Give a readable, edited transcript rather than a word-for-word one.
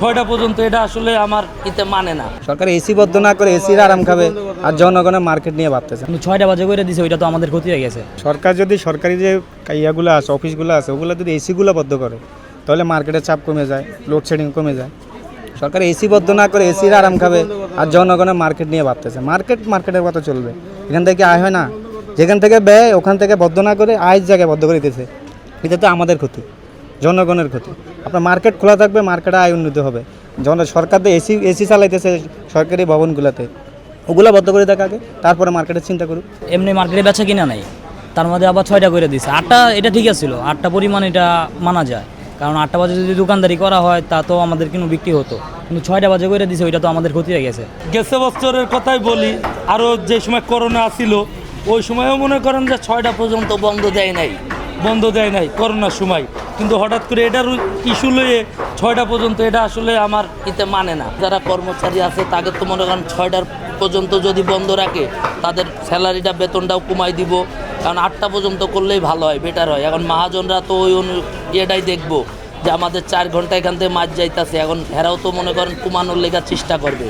6টা পর্যন্ত এটা আসলে আমার ইতে মানে না। সরকার এসি বদ্ধ না করে এসির আরাম খাবে আর জনগণের মার্কেট নিয়ে ভাবতেছে। কিন্তু 6টা বাজে করে দিছে, ওইটা তো আমাদের ক্ষতি হয়ে গেছে। সরকার যদি সরকারি যে ইয়াগুলো আছে অফিসগুলো আছে ওগুলো যদি এসিগুলো বদ্ধ করে তাহলে মার্কেটের চাপ কমে যায়, লোডশেডিং কমে যায়। সরকার এসি বদ্ধ না করে এসির আরাম খাবে আর জনগণের মার্কেট নিয়ে ভাবতেছে। মার্কেটের কথা চলবে, এখান থেকে আয় হয় না, যেখান থেকে ব্যয় ওখান থেকে বদ্ধ না করে আয়ের জায়গায় বদ্ধ করে দিতেছে। এটা তো আমাদের ক্ষতি, জনগণের ক্ষতি। আপনার মার্কেট খোলা থাকবে, মার্কেটে আয় উন্নতি হবে। যখন সরকার তো এসি চালাইতেছে সরকারি ভবনগুলোতে, ওগুলো বদ্ধ করে দেখ আগে, তারপরে মার্কেটের চিন্তা করুক। এমনি মার্কেটে বেচা কিনা নাই, তার মধ্যে আবার 6টা করে দিছে। 8টা এটা ঠিক ছিল, 8টা পরিমাণ এটা মানা যায়, কারণ 8টা বাজে যদি দোকানদারি করা হয় তা তো আমাদের কোনো বিক্রি হতো। কিন্তু 6টা বাজে করে দিছে, ওইটা তো আমাদের ক্ষতি হয়ে গেছে। গেছে বছরের কথাই বলি, আরও যে সময় করোনা আসিল ওই সময়ও মনে করেন যে 6টা পর্যন্ত বন্ধ দেয় নাই করোনার সময়। কিন্তু হঠাৎ করে এটার ইস্যু লয়ে 6টা পর্যন্ত এটা আসলে আমার ইতে মানে না। যারা কর্মচারী আছে তাদের তো মনে করেন 6টার পর্যন্ত যদি বন্ধ রাখে তাদের স্যালারিটা বেতনটাও কমাই দিব, কারণ 8টা পর্যন্ত করলেই ভালো হয়, বেটার হয়। এখন মহাজনরা তো ওই ইয়েটাই দেখবো যে আমাদের 4 ঘন্টা এখান থেকে মাছ যাইতেছে, এখন হেরাও তো মনে করেন কমানোর লেগার চেষ্টা করবে।